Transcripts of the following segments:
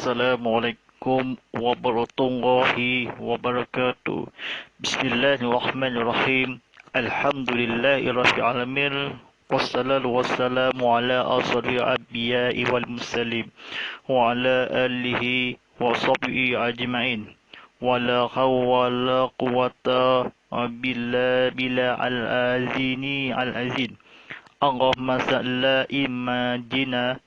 Assalamualaikum warahmatullahi wabarakatuh. Bismillahirrahmanirrahim. Alhamdulillahirrahmanirrahim. Wassalatu wassalamu ala asrafil anbiya'i wal mursalin wa ala alihi wa sahbihi ajma'in. Wala hawla wala quwwata illa al-azini al-azim. Allahumma salli imajina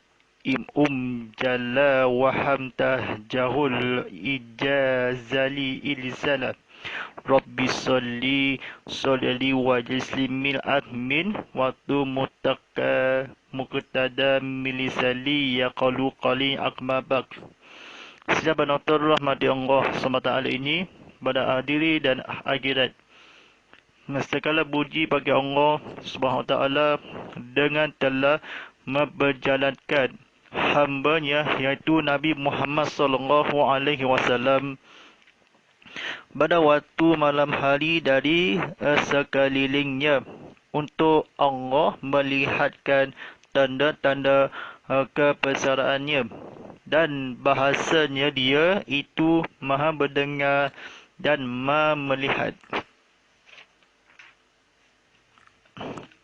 jalla wa hamtah jahul ijazali ilsalam Rabbi salli wa jislimil admin wa tu muqtada milisali yaqalu qali akmabak. Sidang penonton rahmati Allah SWT ini pada diri dan akhirat. Segala puji bagi Allah SWT dengan telah memperjalankan hamba-Nya iaitu Nabi Muhammad SAW pada waktu malam hari dari sekelilingnya untuk Allah melihatkan tanda-tanda kebesarannya dan bahasanya Dia itu Maha mendengar dan Maha melihat.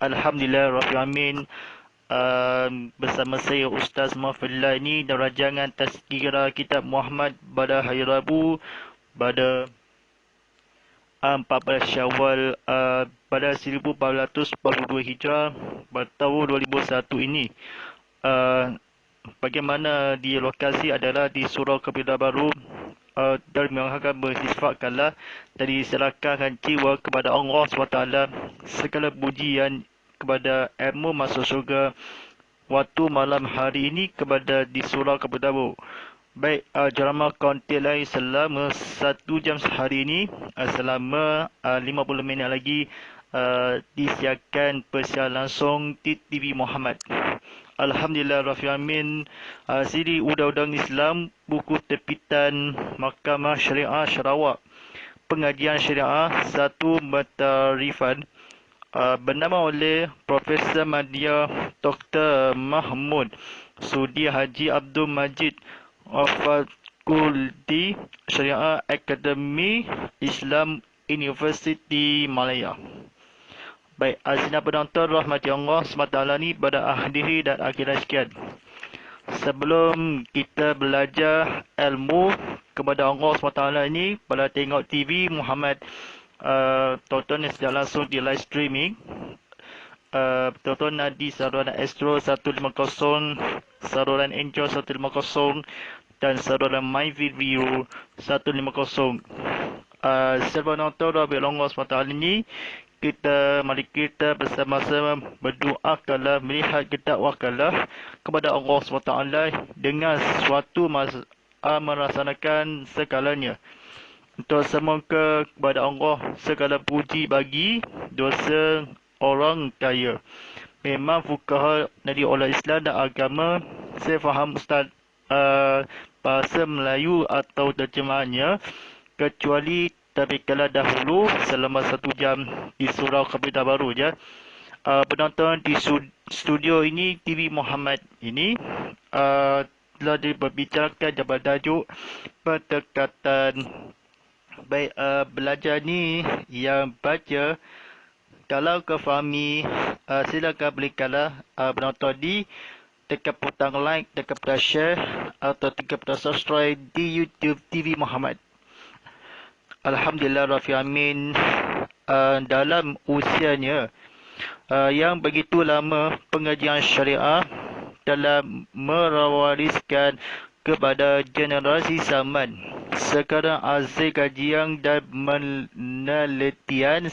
Alhamdulillah Rabbil Alamin. Bersama saya Ustaz Mahfillah ini dan rancangan Tazkirah Kitab Muhammad pada hari Rabu pada 14 Syawal pada 1442 Hijrah pada tahun 2001 ini. Bagaimana di lokasi adalah di Surau Kebidaran Baru dan mengangkat bersifat dan diserahkan jiwa kepada Allah SWT. Segala pujian kepada ilmu masuk syurga waktu malam hari ini kepada di Surau Kebidaran Baru. Baik, ceramah konten lain selama 1 jam sehari ini, selama 50 minit lagi disiarkan persiaran langsung di TV Muhammad. Alhamdulillah Rabbil Alamin. CD Undang-Undang Islam, buku terbitan Mahkamah Syariah Sarawak, pengajian syariah 1 Matarifan, bernama oleh Profesor Madya Dr. Mahmud Sudi Haji Abdul Majid Fakulti Syariah Akademi Islam University Malaya. Baik, sidang penonton rahmati Allah SWT ni pada akhiri dan akhirat sekian. Sebelum kita belajar ilmu kepada Allah SWT ini, pada tengok TV Muhammad, tonton yang sedang langsung di live streaming. Tonton di saluran Astro 150, saluran Angel 150 dan saluran My Video 150. Serba nonton Rabbil Allah SWT ini, mari kita bersama-sama berdoakanlah, melihat ketawakkallah kepada Allah SWT dengan sesuatu melaksanakan segalanya. Untuk semoga kepada Allah segala puji bagi dosa orang kaya. Memang fuqaha dari ulama Islam dan agama, saya faham Ustaz bahasa Melayu atau terjemahannya, kecuali tabiqalah dahulu selama 1 jam di Surau Kebidaran Baru je. Penonton di studio ini TV Muhammad ini telah diperbicarakan jabat tajuk pendekatan. Baik, belajar ni yang baca, kalau kau fahami, silakan berikanlah penonton di tekan butang like, tekan butang share atau tekan butang subscribe di YouTube TV Muhammad. Alhamdulillah Rabbil Alamin. Dalam usianya yang begitu lama, pengajian syariah telah mewariskan kepada generasi zaman. Sekarang hasil kajian dan penelitian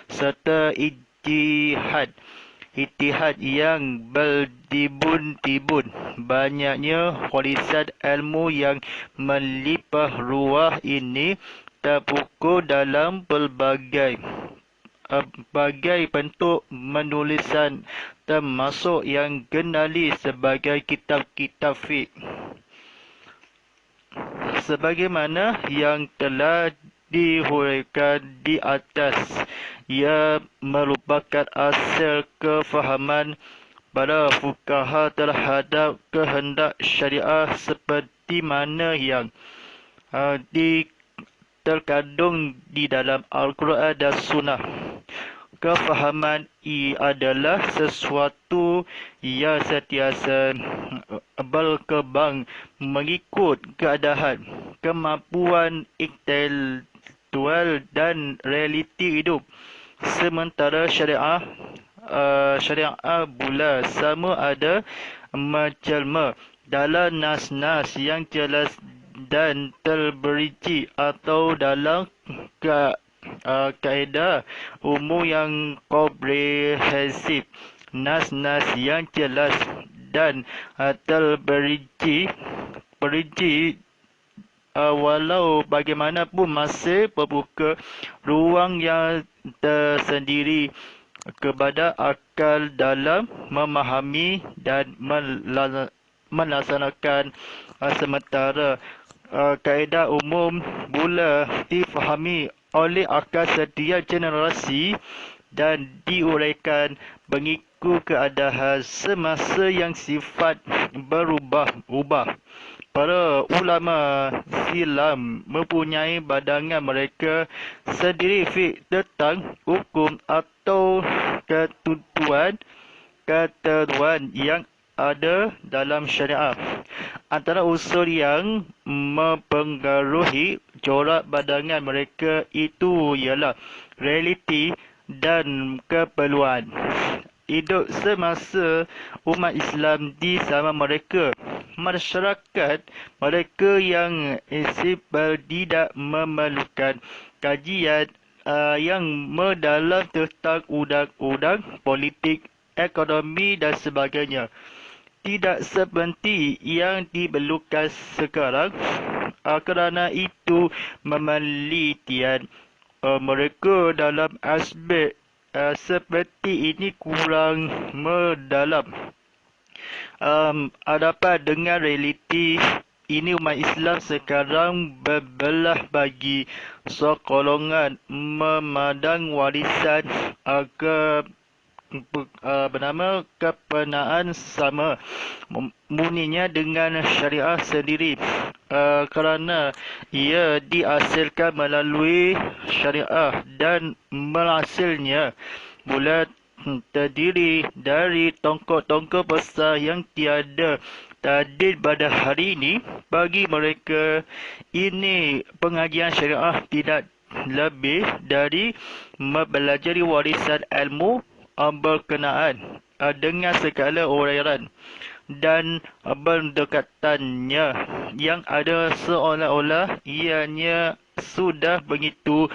serta ijtihad yang bertibun-tibun, banyaknya warisan ilmu yang melimpah ruah ini terbuku dalam berbagai bentuk penulisan, termasuk yang kenali sebagai kitab-kitab fiqh. Sebagaimana yang telah dihuraikan di atas, ia merupakan asal kefahaman para fuqaha terhadap kehendak syariah seperti mana yang terkandung di dalam Al-Quran dan Sunnah. Kefahaman adalah sesuatu yang sentiasa berkembang mengikut keadaan, kemampuan intelektual dan realiti hidup. Sementara syariah pula sama ada menjelma dalam nas-nas yang jelas dan terperinci atau dalam kaedah umum yang komprehensif. Nas-nas yang jelas dan terperinci walau bagaimanapun masih membuka ruang yang tersendiri kepada akal dalam memahami dan melaksanakan. Sementara kaedah umum pula difahami oleh akal setiap generasi dan diuraikan mengikut keadaan semasa yang sifat berubah-ubah. Para ulama Islam mempunyai pandangan mereka sendiri tentang hukum atau ketentuan yang ada dalam syariat. Antara unsur yang mempengaruhi corak pandangan mereka itu ialah realiti dan keperluan hidup semasa umat Islam di zaman mereka. Masyarakat mereka yang simple tidak memerlukan kajian yang mendalam tentang undang-undang, politik, ekonomi dan sebagainya. Tidak seperti yang diperlukan sekarang. Kerana itu, penelitian mereka dalam aspek seperti ini kurang mendalam. Hadapan dengan realiti ini, umat Islam sekarang berbelah bagi sekolongan memandang warisan bernama kepenaan sama muninya dengan syariah sendiri, kerana ia dihasilkan melalui syariah dan menghasilnya mula terdiri dari tongkok-tongkok besar yang tiada tadil pada hari ini. Bagi mereka ini, pengajian syariah tidak lebih dari mempelajari warisan ilmu berkenaan dengan segala uraian dan pendekatannya yang ada, seolah-olah ianya sudah begitu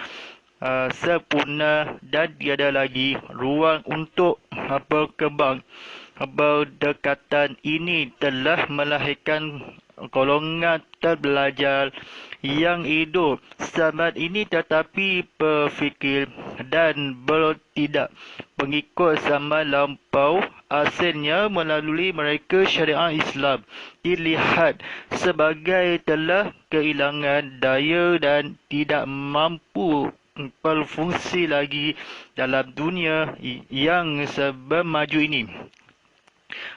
sempurna dan tiada lagi ruang untuk berkembang. Pendekatan ini telah melahirkan golongan terbelajar yang hidup zaman ini tetapi berfikir dan bertindak mengikut zaman lampau. Hasilnya melalui mereka syariat Islam dilihat sebagai telah kehilangan daya dan tidak mampu berfungsi lagi dalam dunia yang serba maju ini.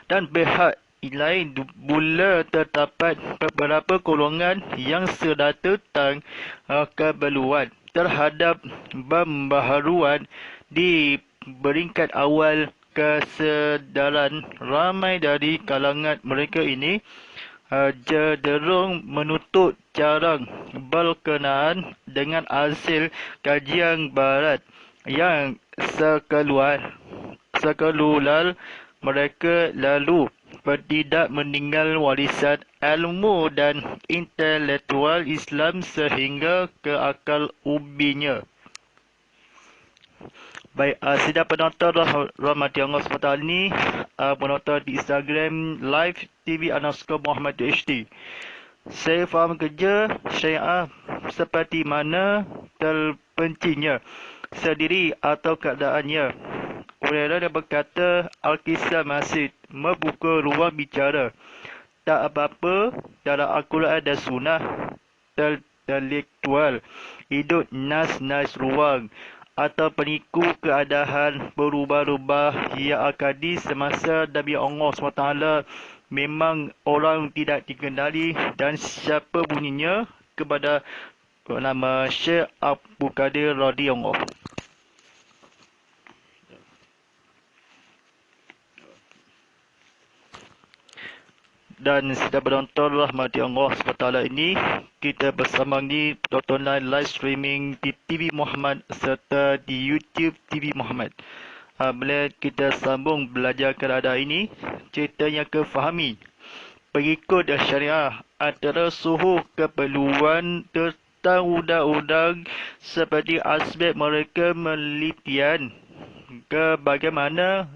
Dan pihak lain pula terdapat beberapa golongan yang sedar tentang keperluan terhadap pembaharuan di peringkat awal kesedaran. Ramai dari kalangan mereka ini cenderung menuntut jarang berkenaan dengan hasil kajian barat yang sekeluar mereka lalu tidak meninggal warisan ilmu dan intelektual Islam sehingga ke akal umbinya. Baik, sidang penonton rahmati Allah SWT ini penonton di Instagram live TV_Muhammad HD. Saya faham kerja syariah seperti mana terpencinya sendiri atau keadaannya. Uraian yang berkata Al-Kisah masih membuka ruang bicara. Tak apa-apa dalam Al-Quran dan Sunnah intelektual hidup nas-nas ruang atau peniku keadaan berubah-ubah yang akadi semasa Nabi Allah SWT memang orang tidak dikenali dan siapa bunyinya kepada nama Syekh Abdul Qadir radhiyallahu. Dan sedang menonton rahmati Allah SWT ini, kita bersama ni tontonan live streaming di TV Muhammad serta di YouTube TV Muhammad. Bila kita sambung belajar keadaan ini, ceritanya ke fahami pengikut syariah antara suhu keperluan tentang undang-undang seperti aspek mereka melitian ke bagaimana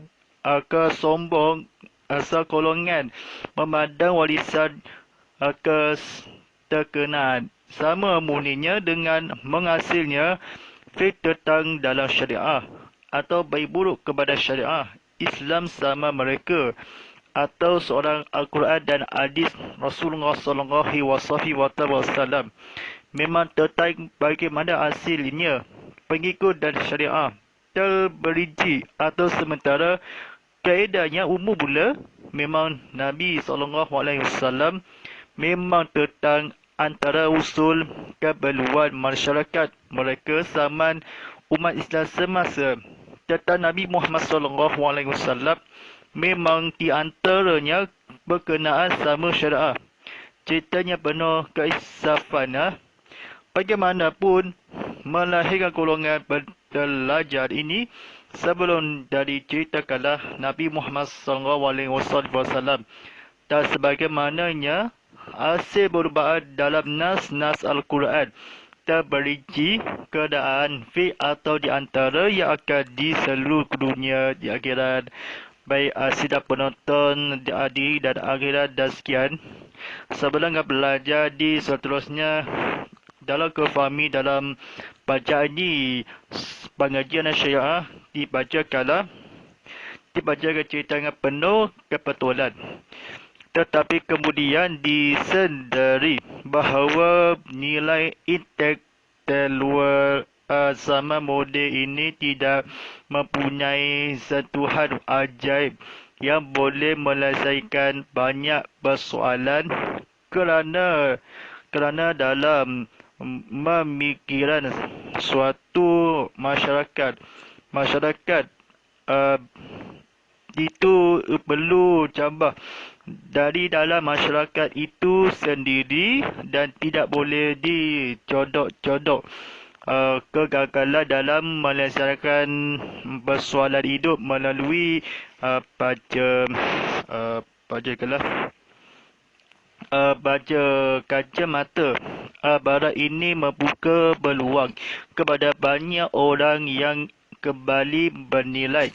kesombong asal golongan memandang warisan keterkenaan sama murninya dengan menghasilnya fiqh tentang dalam syariah atau baik buruk kepada syariah Islam sama mereka atau seorang Al-Quran dan hadis Rasulullah SAW memang tentang bagaimana hasilnya pengikut dan syariah terberinci atau sementara kaedahnya umum pula memang Nabi SAW memang tentang antara usul keperluan masyarakat mereka zaman umat Islam semasa tentang Nabi Muhammad SAW memang di antaranya berkenaan sama syariah. Ceritanya penuh keisafan. Bagaimanapun melahirkan golongan pelajar ini sebelum dari ceritakanlah Nabi Muhammad SAW dan sebagaimananya hasil perubahan dalam nas-nas Al-Quran terberinci keadaan fiqh atau di antara yang akan di seluruh dunia di akhirat. Baik sidang penonton di adik dan akhirat dan sekian. Sebelum belajar di seterusnya dalam kefahami dalam bacaan ini pengajian syariah dibacakan cerita dengan penuh kebetulan tetapi kemudian disedari bahawa nilai intelektual zaman moden ini tidak mempunyai sentuhan ajaib yang boleh menyelesaikan banyak persoalan kerana dalam pemikiran suatu masyarakat itu perlu cabah dari dalam masyarakat itu sendiri dan tidak boleh dicodok-codok kegagalan dalam menyelesaikan persoalan hidup melalui baca kacamata. Barat ini membuka peluang kepada banyak orang yang kembali bernilai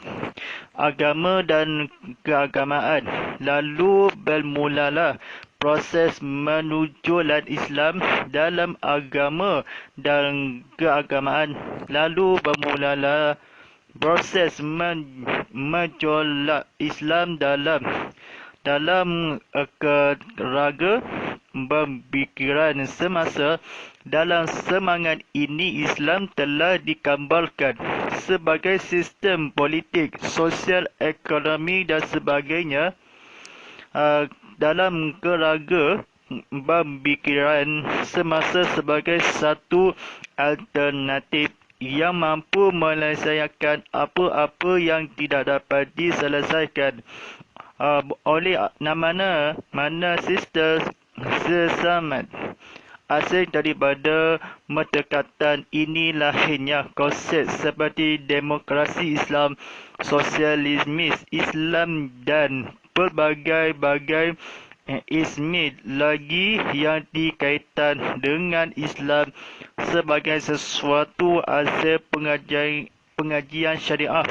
agama dan keagamaan. Lalu bermulalah proses menujulan Islam dalam agama dan keagamaan. Lalu bermulalah proses menjolak Islam dalam keraga pemikiran semasa. Dalam semangat ini Islam telah digambarkan sebagai sistem politik, sosial, ekonomi dan sebagainya dalam keraga pemikiran semasa sebagai satu alternatif yang mampu menyelesaikan apa-apa yang tidak dapat diselesaikan oleh mana sistem sesama. Asal daripada pendekatan ini lahirnya konsep seperti demokrasi Islam, sosialisme Islam dan pelbagai-bagai ismi lagi yang dikaitkan dengan Islam sebagai sesuatu asal pengajian syariah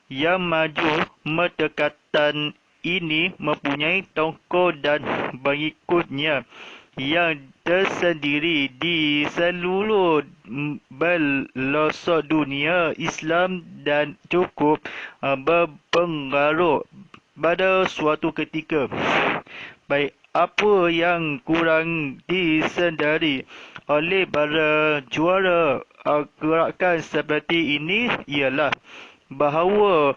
yang maju. Pendekatan ini mempunyai tokoh dan pengikutnya yang tersendiri di seluruh pelosok dunia Islam dan cukup berpengaruh pada suatu ketika. Baik, apa yang kurang disedari oleh para juara gerakan seperti ini ialah bahawa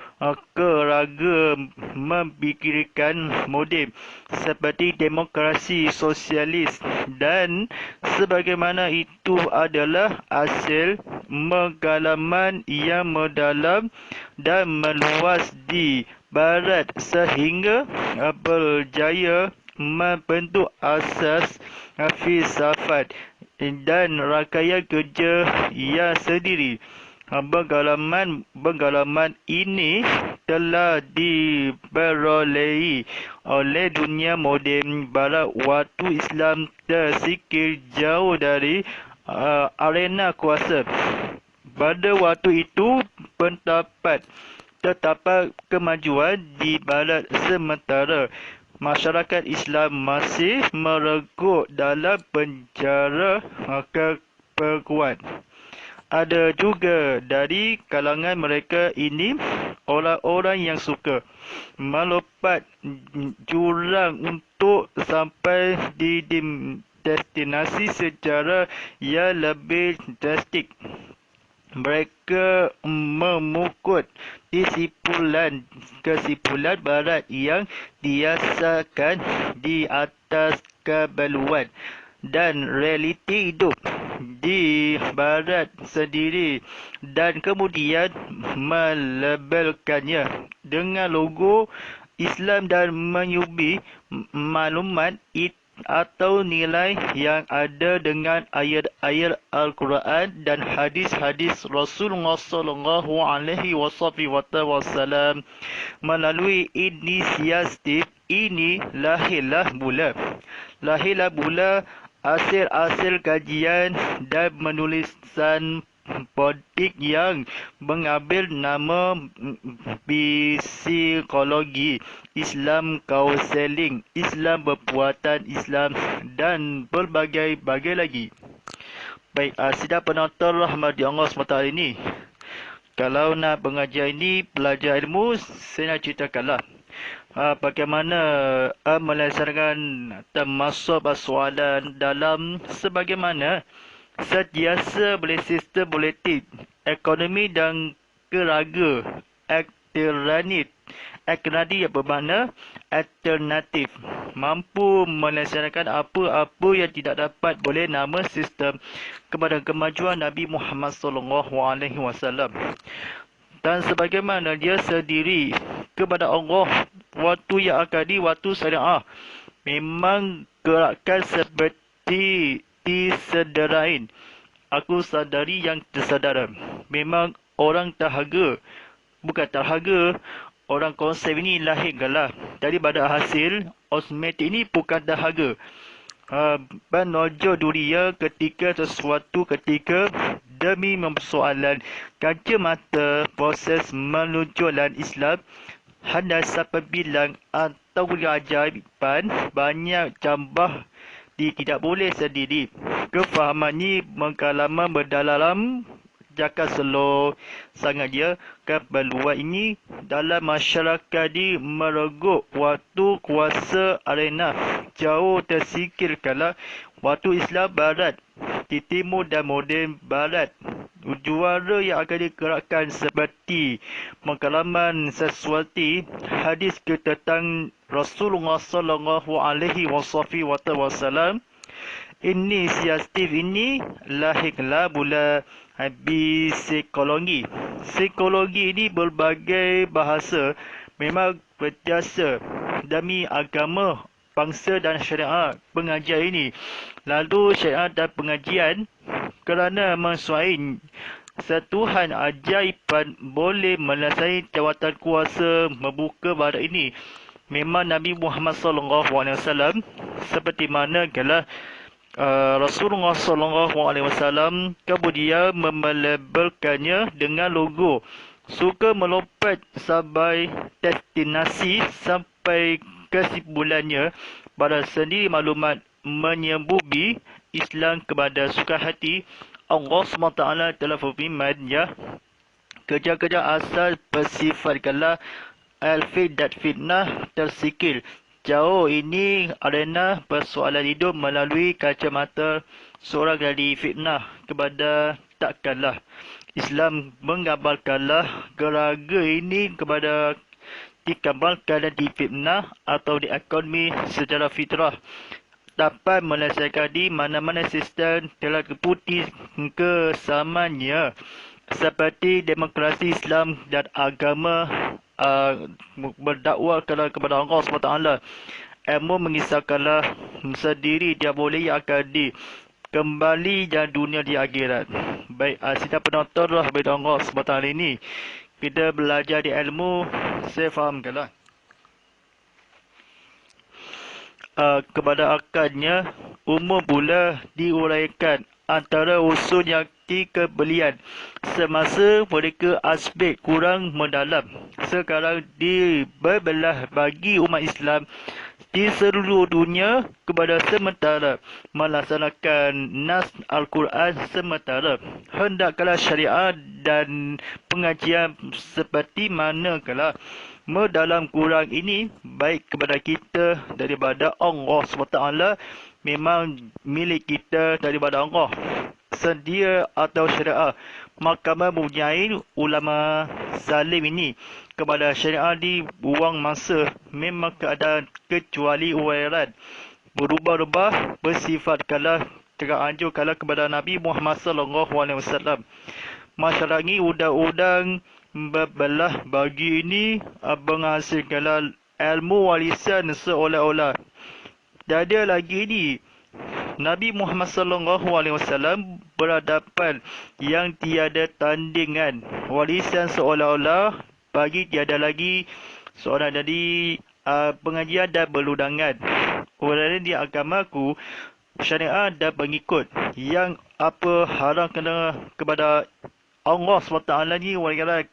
keraga memikirkan model seperti demokrasi sosialis dan sebagaimana itu adalah hasil pengalaman yang mendalam dan meluas di Barat sehingga berjaya membentuk asas filsafat dan rangkaian kerja yang sendiri. Pengalaman ini telah diperolehi oleh dunia moden Barat waktu Islam tersikir jauh dari arena kuasa. Pada waktu itu, terdapat kemajuan di Barat sementara masyarakat Islam masih merenggut dalam penjara keperguan. Ada juga dari kalangan mereka ini orang-orang yang suka melompat jurang untuk sampai di destinasi secara yang lebih drastik. Mereka memukul kesimpulan Barat yang diasaskan di atas kebeluan dan realiti hidup di Barat sendiri dan kemudian melabelkannya dengan logo Islam dan menyubi maklumat atau nilai yang ada dengan ayat-ayat Al-Quran dan hadis-hadis Rasulullah sallallahu alaihi wasallam. Melalui inisiatif ini lahirlah pula hasil kajian dan penulisan politik yang mengambil nama psikologi Islam, kaunseling Islam, perbuatan Islam dan berbagai-bagai lagi. Baik, sidang penonton rahmati Allah SWT ini, kalau nak pengajian ini belajar ilmu, saya nak ceritakanlah bagaimana melaksanakan termasuk soalan dalam sebagaimana sentiasa oleh sistem politik, ekonomi dan keraga alternatif yang bermakna alternatif mampu melaksanakan apa-apa yang tidak dapat boleh nama sistem kepada kemajuan Nabi Muhammad SAW. Dan sebagaimana dia sendiri kepada Allah waktu yang akan waktu syariah memang gerakkan seperti disedarain. Aku sadari yang tersadara. Memang orang terhaga. Bukan terhaga. Orang konsep ini lahirkanlah. Daripada hasil osmetik ini bukan terhaga. Penojol dunia ketika demi mempersoalan kaca mata proses menunjukkan Islam handasa pembilang atau keajaiban banyak jambah tidak boleh sendiri. Kefahaman ini mengkalaman berdalam jaka selo sangat dia keperluan ini dalam masyarakat di merenggut waktu kuasa arena jauh tersingkirkanlah waktu Islam Barat di timur dan moden Barat. Juara yang akan digerakkan seperti pengalaman sesuatu hadis tentang Rasulullah sallallahu alaihi wasallam. Inisiatif ini lahirlah pula psikologi. Psikologi ini berbagai bahasa memang berjasa demi agama, bangsa dan syariat pengajian ini. Lalu syariat dan pengajian kerana mensuai setuhan ajaiban boleh melesai jawatan kuasa membuka Barat ini. Memang Nabi Muhammad SAW seperti mana galah Rasulullah SAW kemudian melabelkannya dengan logo suka melompat sampai destinasi sampai kesimpulannya pada sendiri maklumat menyembuhi Islam kepada suka hati. Allah SWT telah berfirman, ya, kerja-kerja asal bersifatkanlah al-fitnah fitnah tersikil. Jauh ini arena persoalan hidup melalui kacamata seorang dari fitnah kepada takkanlah Islam mengamalkanlah geraga ini kepada dikamalkan dan difitnah atau diekonomi secara fitrah dapat menyelesaikan di mana-mana sistem telah keputi kesamanya seperti demokrasi Islam dan agama berdakwah kepada Allah SWT. Ilmu mengisahkanlah sendiri dia boleh yang akan kembali dan dunia di akhirat. Baik, sidang penonton rahmat Allah SWT ini, kita belajar di ilmu, saya fahamkanlah. Kepada akarnya, umum pula diuraikan antara usul yang dikebelian semasa mereka aspek kurang mendalam. Sekarang dibelah bagi umat Islam di seluruh dunia kepada sementara melaksanakan nas Al-Quran sementara. Hendaklah syariat dan pengajian seperti manakala mendalam kurang ini baik kepada kita daripada Allah SWT memang milik kita daripada Allah sedia atau syariah. Mahkamah mempunyai ulama zalim ini kepada syariah dibuang masa memang keadaan kecuali uraian berubah-ubah bersifat kalah teranjur kalah kepada Nabi Muhammad SAW. Masyarakat ini undang-undang berbelah bagi ini menghasilkan ilmu warisan seolah-olah tiada lagi ini. Nabi Muhammad SAW berhadapan yang tiada tandingan. Warisan seolah-olah bagi tiada lagi seorang dari pengajian dan berludangan. Orang di agamaku, syariat dan pengikut yang apa haram kena kepada Allah SWT ni walaupun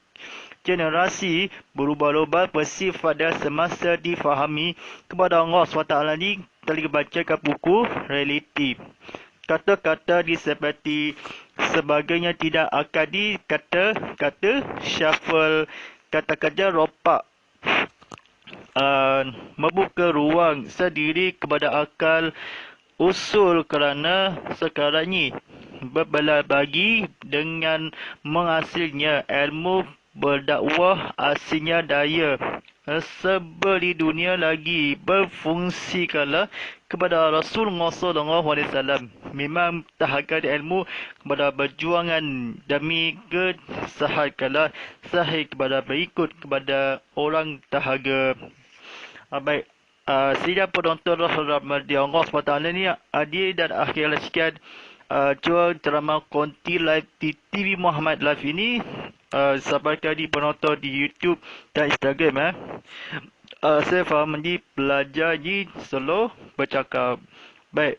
generasi berubah-ubah bersifat dan semasa difahami kepada Allah SWT ni telah bacakan buku realiti. Kata-kata seperti sebagainya tidak akan dikata-kata shuffle, kata-kata ropak membuka ruang sendiri kepada akal usul kerana sekarang ni berbelah bagi dengan menghasilnya ilmu berdakwah aslinya daya sebeli dunia lagi berfungsi kala kepada Rasulullah SAW. Memang tahaga ilmu kepada berjuangan demi kesahat kala sahih kepada berikut kepada orang tahaga. Baik, sidang penonton rahmat Allah SWT ni adil dan akhirnya sekian jual ceramah konti live di TV Muhammad Live ini sampaikan di penonton di YouTube dan Instagram. Saya faham di belajar di slow bercakap. Baik,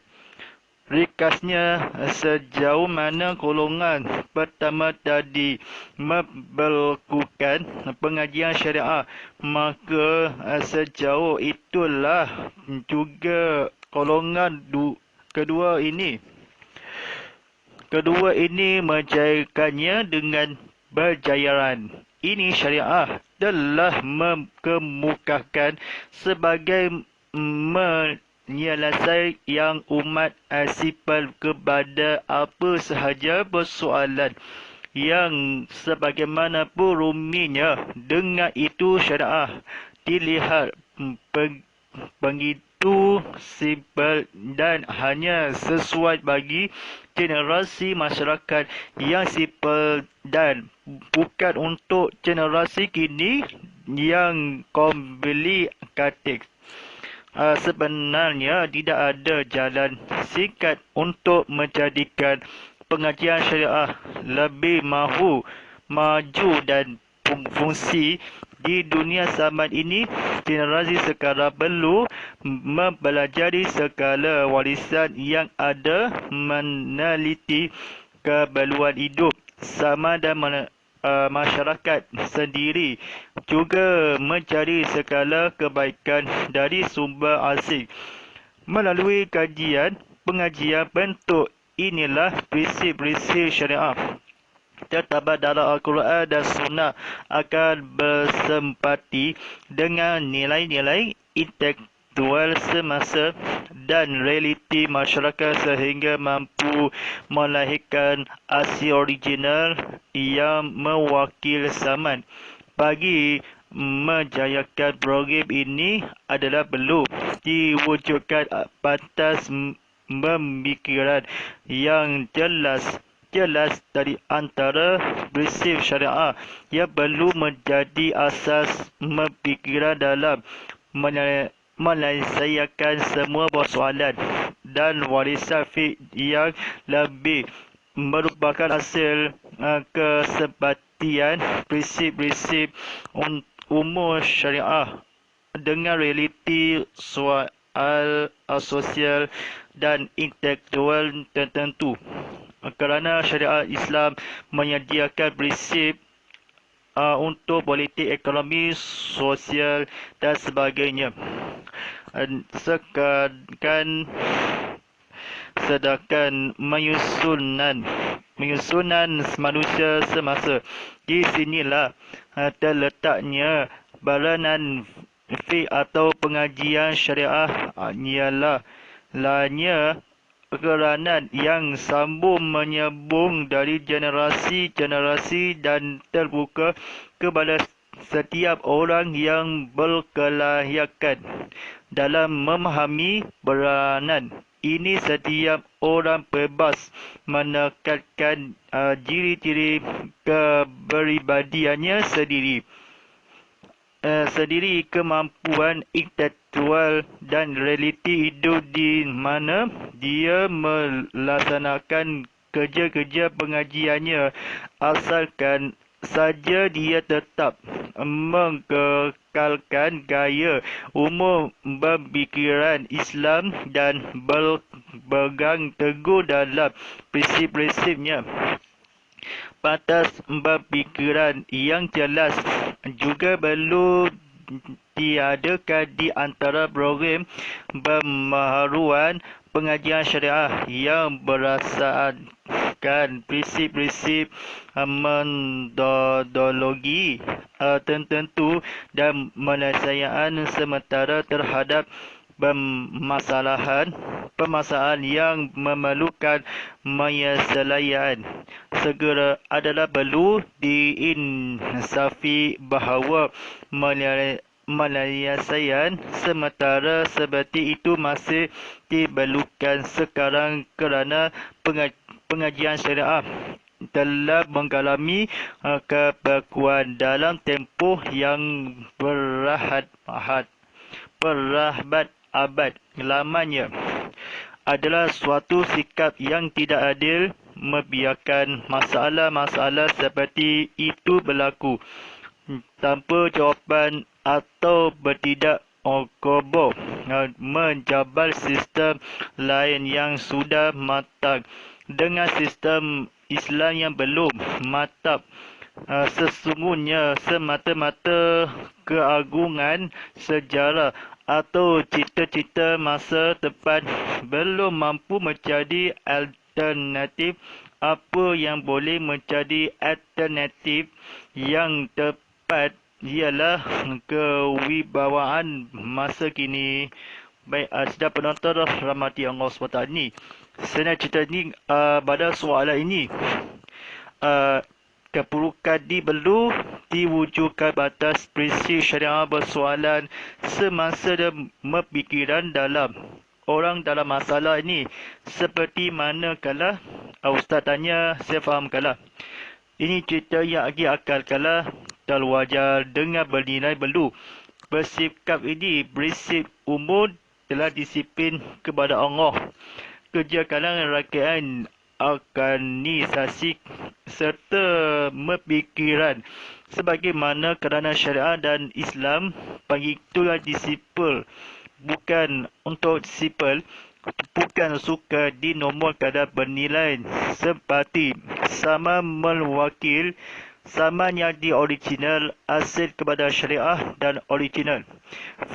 ringkasnya sejauh mana golongan pertama tadi melakukan pengajian syariah, maka sejauh itulah juga golongan kedua ini menjayakannya dengan berjayaran. Ini syariah telah mengemukakan sebagai menyelesaikan yang umat sipil kepada apa sahaja persoalan yang sebagaimanapun rumitnya. Dengan itu syariah dilihat begitu simpel dan hanya sesuai bagi generasi masyarakat yang simpel dan bukan untuk generasi kini yang komplikatif. Sebenarnya tidak ada jalan singkat untuk menjadikan pengajian syariah lebih maju dan fungsi di dunia zaman ini. Generasi sekarang perlu mempelajari segala warisan yang ada, meneliti keperluan hidup sama dan masyarakat sendiri, juga mencari segala kebaikan dari sumber asing. Melalui kajian pengajian bentuk inilah prinsip-prinsip syariah terdapat dalam Al-Quran dan Sunnah akan bersempati dengan nilai-nilai intelektual semasa dan realiti masyarakat sehingga mampu melahirkan aksi original yang mewakili zaman. Bagi menjayakan program ini adalah perlu diwujudkan batas pemikiran yang jelas dari antara prinsip syariah yang perlu menjadi asas pemikiran dalam menyelesaikan semua persoalan, dan warisan fiqh yang lebih merupakan hasil kesempatian prinsip-prinsip umum syariah dengan realiti soal sosial dan intelektual tertentu. Kerana syariat Islam menyediakan prinsip untuk politik, ekonomi, sosial dan sebagainya. Sedangkan menyusunan manusia semasa, di sinilah terletaknya peranan fiqh atau pengajian syariah. Ialah peranan yang menyambung dari generasi dan terbuka kepada setiap orang yang berkelayakan dalam memahami peranan ini. Setiap orang bebas menekankan ciri-ciri kepribadiannya sendiri, kemampuan intelektual dan realiti hidup di mana dia melaksanakan kerja-kerja pengajiannya, asalkan saja dia tetap mengekalkan gaya umum pemikiran Islam dan berpegang teguh dalam prinsip-prinsipnya. Batas pemikiran yang jelas juga perlu diadakan di antara program pembaharuan pengajian syariah yang berdasarkan prinsip-prinsip metodologi tertentu dan penyelesaian sementara terhadap permasalahan yang memerlukan penyelesaian segera. Adalah perlu diinsafi bahawa penyelesaian sementara seperti itu masih diperlukan sekarang kerana pengajian syariah telah mengalami kebekuan dalam tempoh yang berabad-abad lamanya. Adalah suatu sikap yang tidak adil membiarkan masalah-masalah seperti itu berlaku tanpa jawapan atau bertindak kokoh menjabal sistem lain yang sudah matang dengan sistem Islam yang belum matang. Sesungguhnya semata-mata keagungan sejarah atau cita-cita masa depan belum mampu menjadi alternatif. Apa yang boleh menjadi alternatif yang tepat ialah kewibawaan masa kini. Baik, sedang penonton rahmati Allah SWT ni, saya nak cerita ni pada soalan ini. Keperlukan perlu diwujudkan batas prinsip syariah bersoalan semasa dan pemikiran dalam orang dalam masalah ini. Seperti manakala Ustaz tanya, saya fahamkanlah. Ini cerita yang lagi akal kala terwajar dengan bernilai perlu. Bersikap ini prinsip umum telah disiplin kepada Allah. Kerja kalangan rakyat, organisasi serta pemikiran sebagaimana kerana syariat dan Islam pengitulah disiplin, bukan untuk disiplin, bukan suka dinomor kadar bernilai sepati sama mewakil sama yang di original asal kepada syariah dan original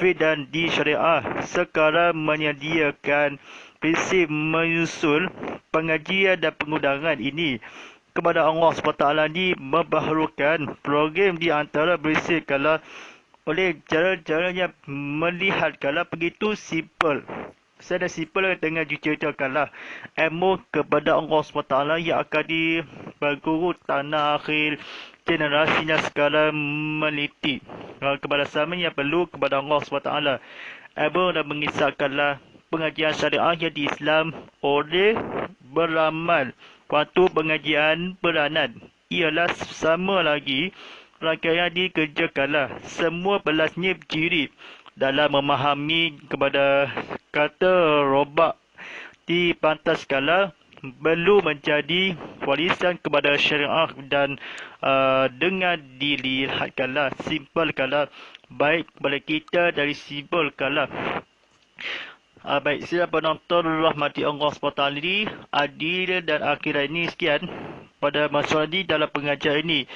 fiqh dan di syariah sekarang menyediakan prinsip menyusul pengajian dan pengundangan ini kepada Allah SWT ni membaharukan program di antara prinsip kalau oleh cara-caranya melihat kalau begitu simple. Saya dah simple dengan ceritakanlah ilmu kepada Allah SWT yang akan diberguru tanah akhir generasinya sekarang meneliti kepada sama yang perlu kepada Allah SWT. Ilmu dan mengisahkanlah pengajian syariah yang di Islam oleh beramal. Waktu pengajian peranan ialah sama lagi rangkaian dikerjakanlah semua belasnya berdiri dalam memahami kepada kata robak di pantas skala perlu menjadi warisan kepada syariah dan dengan dilihatkanlah simpelkanlah baik kepada kita dari simpelkanlah baik sila penonton rahmati Allah SWT ini adil dan akhirat ini sekian pada masa ini dalam pengajian ini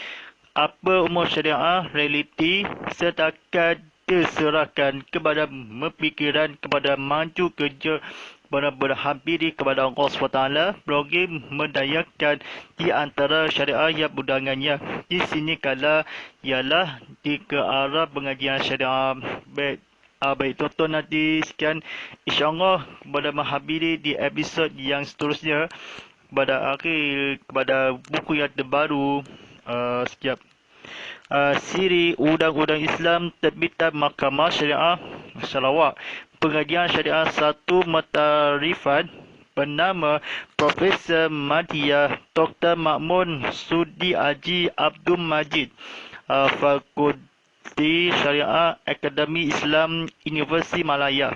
apa umur syariah realiti setakat diserahkan kepada mempikiran kepada maju kerja kepada berhampiri kepada Allah SWT program mendayakan di antara syariah yang undangannya di sini kala ialah di ke arah pengajian syariah baik tonton nanti sekian insyaAllah kepada menghadiri di episod yang seterusnya kepada buku yang terbaru setiap siri Undang-Undang Islam Terbitan Mahkamah Syariah Sarawak pengajian syariah satu matarifat bernama Profesor Madhya Dr. Makmun Sudi Haji Abdul Majid Fakulti Syariah Akademi Islam Universiti Malaya.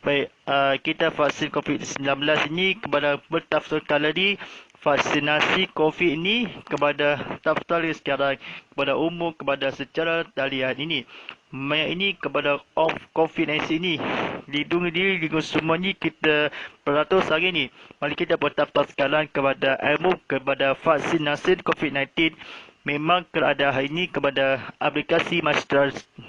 Baik, kita vaksin COVID-19 ini kepada bertafsirkan lagi vaksinasi COVID ini kepada tafsir sekarang kepada umum kepada secara talian ini. Yang ini kepada COVID-19 ini lindungi diri dengan semuanya kita beratus hari ini. Mari kita bertafsir sekarang kepada ilmu kepada vaksinasi COVID-19. Memang keadaan hari ini kepada aplikasi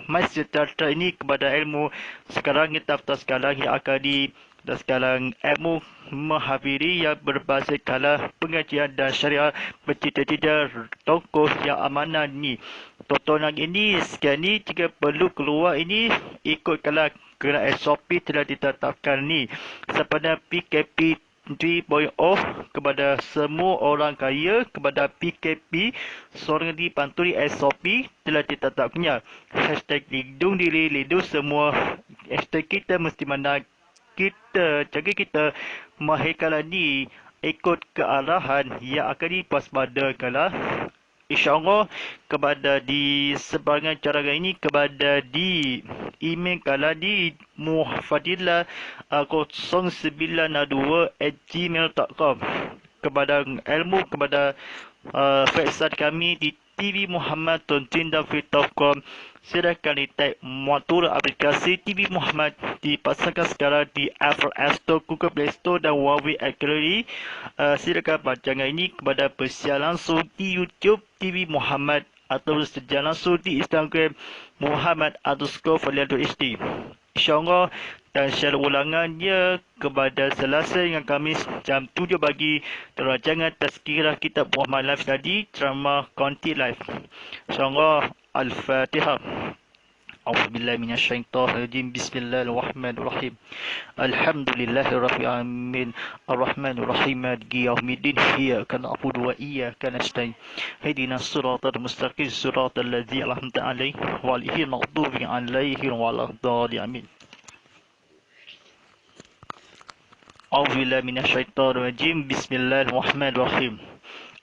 MySejahtera ini kepada ilmu sekarang kita tafsir sekarang yang akan dan sekarang ilmu menghadiri yang berbasis kalah pengajian dan syariah bercita-cita tokoh yang amanah ni. Tontonan ini sekian ni jika perlu keluar ini ikut kalah kerana SOP telah ditetapkan ni. Sepada PKP 3.0 kepada semua orang kaya kepada PKP seorang dipantuli SOP telah ditetapkannya. Hashtag lindung diri, lindung semua. Hashtag kita mesti menang kita jaga kita mahikalah ni ikut kearahan yang akan dipasbadakanlah insyaAllah kepada di sebarangan cara ini kepada di email kala di muhafadillah 0902@gmail.com kepada ilmu kepada website kami di tvmuhammad.com. Silakan di tag motor aplikasi TV Muhammad dipasangkan sekarang di Apple App Store, Google Play Store dan Huawei Gallery. Silakan bacangan ini kepada bersiar langsung di YouTube TV Muhammad atau sedia langsung di Instagram Muhammad_Falial.HD. InsyaAllah dan share ulangannya kepada Selasa dengan Khamis jam 7 pagi rancangan Tazkirah Kitab Muhammad Live tadi ceramah Konti Live. InsyaAllah Al-Fatihah. A'udzubillahi minasyaitonirrajim. Bismillahirrahmanirrahim. Alhamdulillahirabbil alamin. Arrahmanirrahim. Maliki yaumiddin. Iyyaka na'budu wa iyyaka nasta'in. Ihdinas siratal mustaqim. Siratal ladzina an'amta 'alaihim ghairil maghdubi 'alaihim waladdallin. Amin. A'udzubillahi minasyaitonirrajim. Bismillahirrahmanirrahim.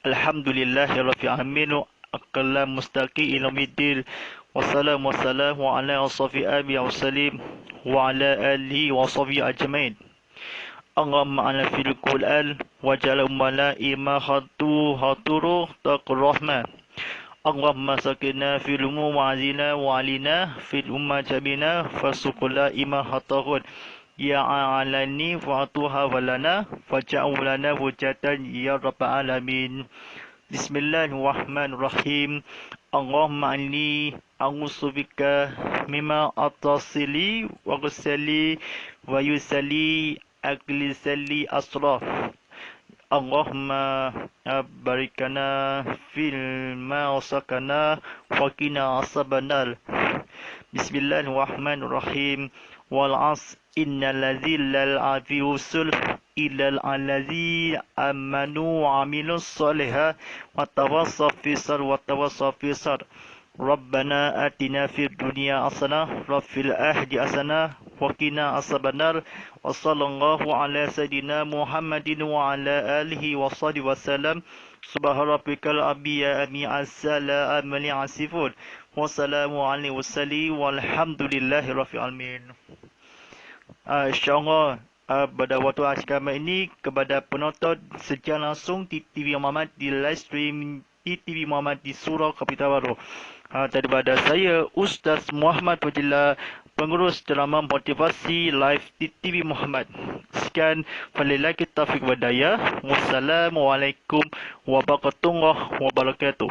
Alhamdulillahirabbil alamin. Akalam mustaqim ilamiddin. Wassalamu ala ashabi abi wa salim wa ala alihi wa sahbihi ajmain. Allahumma ala fil Qur'an wa ja'al malaima haturu taqur rahman. Allahumma sakina fil mu'azina wa alina fil umma jabina fasuqula ima hatahun. Ya alani fa'atuha walana faja'ulana wujatan ya rabbal alamin. Bismillahirrahmanirrahim. Allahumma inni a'udzubika mimma atasili wa ghusali wa yusali aqlisali asraf. Allahumma barikana fil ma wasakana wa qina asabannar. Bismillahirrahmanirrahim. Wal 'asr innal ladzina lafi usul illal allazi amanu wa amilus solihat wa tawassaw fisar wa tawassaw fisar. Rabbana atina fid dunya hasanah wa fil akhirati hasanah wa qina azabannar wa sallallahu ala sayidina Muhammadin wa ala alihi wa sahbihi wasallam. Subhana rabbikal abiyyami as-salamu alayhi asifun wa salamu alaihi wasallam walhamdulillahi rabbil alamin. InsyaAllah pada waktu acara ini kepada penonton secara langsung di TV Muhammad di live stream di TV Muhammad di Surau Kapitawaru. Daripada saya Ustaz Muhammad Fadilah, pengurus drama motivasi live di TV Muhammad. Sekian, walillahi taufiq wal hidayah. Wassalamualaikum warahmatullahi wabarakatuh.